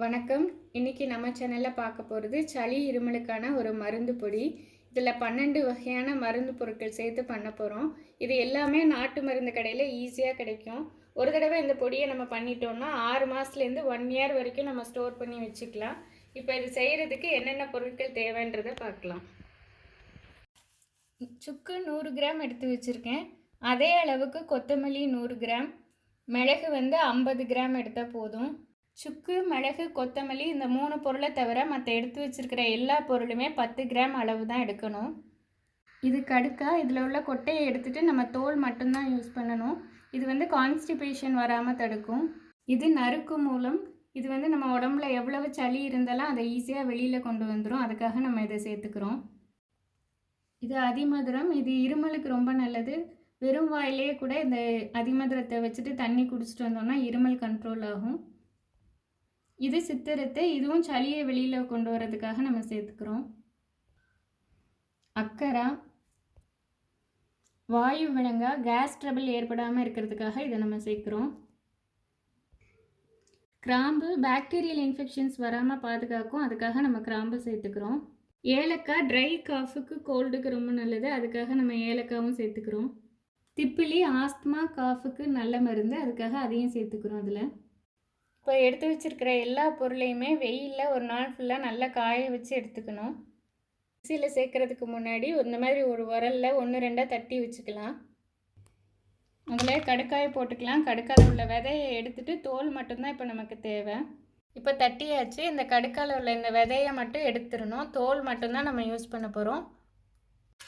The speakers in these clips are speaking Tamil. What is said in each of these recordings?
வணக்கம். இன்னைக்கு நம்ம சேனல்ல பார்க்க போகிறது சளி இருமலுக்கான ஒரு மருந்து பொடி. இதில் 12 வகையான மருந்து பொருட்கள் சேர்த்து பண்ண போகிறோம். இது எல்லாமே நாட்டு மருந்து கடையில் ஈஸியாக கிடைக்கும். ஒரு தடவை இந்த பொடியை நம்ம பண்ணிட்டோம்னா 6 மாதத்துலேருந்து 1 இயர் வரைக்கும் நம்ம ஸ்டோர் பண்ணி வச்சுக்கலாம். இப்போ இது செய்கிறதுக்கு என்னென்ன பொருட்கள் தேவைன்றதை பார்க்கலாம். சுக்கு 100 கிராம் எடுத்து வச்சுருக்கேன். அதே அளவுக்கு கொத்தமல்லி 100 கிராம், மிளகு 50 கிராம் எடுத்தால் போதும். சுக்கு, மிளகு, கொத்தமல்லி இந்த 3 பொருளை தவிர மற்ற எடுத்து வச்சுருக்கிற எல்லா பொருளுமே 10 கிராம் அளவு தான் எடுக்கணும். இது கடுக்கா, இதில் உள்ள கொட்டையை எடுத்துகிட்டு நம்ம தோல் மட்டும்தான் யூஸ் பண்ணணும். இது கான்ஸ்டிபேஷன் வராமல் தடுக்கும். இது நறுக்கு மூலம். இது நம்ம உடம்புல எவ்வளவு சளி இருந்தாலும் அதை ஈஸியாக வெளியில் கொண்டு வந்துடும். அதுக்காக நம்ம இதை சேர்த்துக்கிறோம். இது அதிமதுரம். இது இருமலுக்கு ரொம்ப நல்லது. வெறும் வாயிலே கூட இந்த அதிமதுரத்தை வச்சுட்டு தண்ணி குடிச்சிட்டு வந்தோம்னா இருமல் கண்ட்ரோல் ஆகும். இது சித்திரத்தை. இதுவும் சளியை வெளியில் கொண்டு வரதுக்காக நம்ம சேர்த்துக்கிறோம். அக்கரா, வாயு விலங்கா, கேஸ் ட்ரபிள் ஏற்படாமல் இருக்கிறதுக்காக இதை நம்ம சேர்க்குறோம். கிராம்பு பாக்டீரியல் இன்ஃபெக்ஷன்ஸ் வராமல் பாதுகாக்கும். அதுக்காக நம்ம கிராம்பு சேர்த்துக்கிறோம். ஏலக்காய் ட்ரை காஃபுக்கு, கோல்டுக்கு ரொம்ப நல்லது. அதுக்காக நம்ம ஏலக்காவும் சேர்த்துக்கிறோம். திப்பிலி ஆஸ்துமா காஃபுக்கு நல்ல மருந்து. அதுக்காக அதையும் சேர்த்துக்கிறோம். அதில் இப்போ எடுத்து வச்சுருக்கிற எல்லா பொருளையுமே வெயிலில் ஒரு நாள் ஃபுல்லாக நல்லா காய வச்சு எடுத்துக்கணும். மிக்சியில் சேர்க்குறதுக்கு முன்னாடி இந்த மாதிரி ஒரு உரலில் 1-2 தட்டி வச்சுக்கலாம். அதில் கடுக்காயை போட்டுக்கலாம். கடுக்காயில் உள்ள விதையை எடுத்துகிட்டு தோல் மட்டும்தான் இப்போ நமக்கு தேவை. இப்போ தட்டியாச்சு. இந்த கடுக்காயில் உள்ள இந்த விதையை மட்டும் எடுத்துடணும். தோல் மட்டும்தான் நம்ம யூஸ் பண்ண போகிறோம்.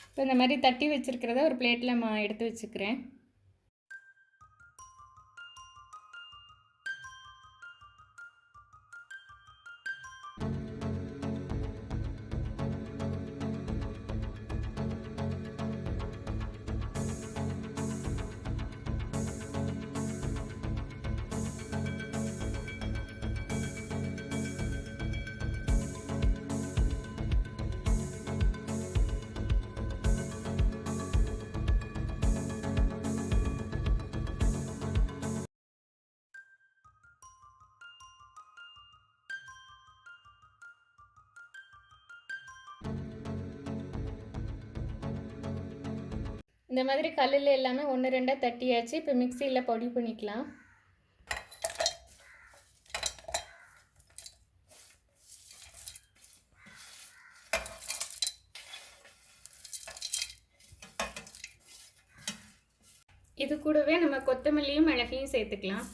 இப்போ இந்த மாதிரி தட்டி வச்சுருக்கிறத ஒரு பிளேட்டில் நான் எடுத்து வச்சுக்கிறேன். இந்த மாதிரி கல்லில் எல்லாமே 1-2 தட்டியாச்சு. இப்போ மிக்சியில் பொடி பண்ணிக்கலாம். இது கூடவே நம்ம கொத்தமல்லியும் மிளகையும் சேர்த்துக்கலாம்.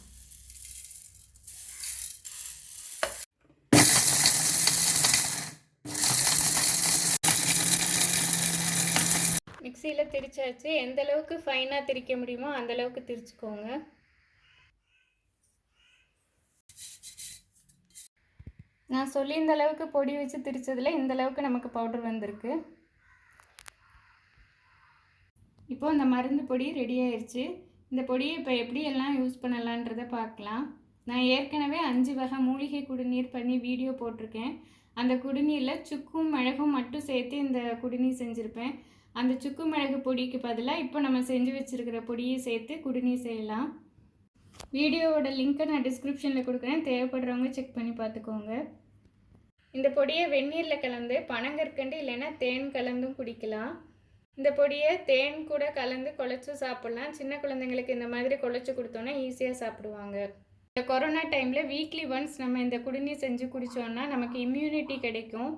மிக்சியில் திரிச்சாச்சு. எந்த அளவுக்கு ஃபைனாக திரிக்க முடியுமோ அந்த அளவுக்கு திரிச்சுக்கோங்க. நான் சொல்லி இந்த அளவுக்கு பொடி வச்சு திரிச்சதில் இந்த அளவுக்கு நமக்கு பவுடர் வந்திருக்கு. இப்போ இந்த மருந்து பொடி ரெடி ஆயிடுச்சு. இந்த பொடியை இப்போ எப்படியெல்லாம் யூஸ் பண்ணலான்றதை பார்க்கலாம். நான் ஏற்கனவே 5 வகை மூலிகை குடிநீர் பண்ணி வீடியோ போட்டிருக்கேன். அந்த குடிநீரில் சுக்கும் மிளகும் மட்டும் சேர்த்து இந்த குடிநீர் செஞ்சுருப்பேன். அந்த சுக்கு மிளகு பொடிக்கு பதிலாக இப்போ நம்ம செஞ்சு வச்சுருக்கிற பொடியை சேர்த்து குடிநீர் செய்யலாம். வீடியோவோட லிங்க்கை நான் டிஸ்கிரிப்ஷனில் கொடுக்குறேன். தேவைப்படுறவங்க செக் பண்ணி பார்த்துக்கோங்க. இந்த பொடியை வெந்நீரில் கலந்து பனங்கற்கண்டு இல்லைன்னா தேன் கலந்தும் குடிக்கலாம். இந்த பொடியை தேன் கூட கலந்து குழச்சி சாப்பிட்லாம். சின்ன குழந்தைங்களுக்கு இந்த மாதிரி குழச்சி கொடுத்தோன்னா ஈஸியாக சாப்பிடுவாங்க. இந்த கொரோனா டைமில் வீக்லி ஒன்ஸ் நம்ம இந்த குடிநீர் செஞ்சு குடித்தோன்னா நமக்கு இம்யூனிட்டி கிடைக்கும்.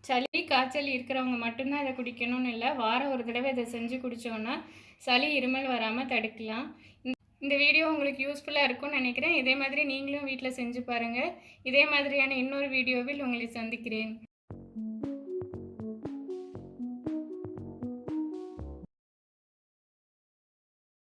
சளி காய்ச்சல் இருக்கிறவங்க மட்டும்தான் இதை குடிக்கணும்னு இல்லை. வாரம் ஒரு தடவை இதை செஞ்சு குடித்தோன்னா சளி இருமல் வராமல் தடுக்கலாம். இந்த வீடியோ உங்களுக்கு யூஸ்ஃபுல்லாக இருக்கும்னு நினைக்கிறேன். இதே மாதிரி நீங்களும் வீட்டில் செஞ்சு பாருங்கள். இதே மாதிரியான இன்னொரு வீடியோவில் உங்களை சந்திக்கிறேன்.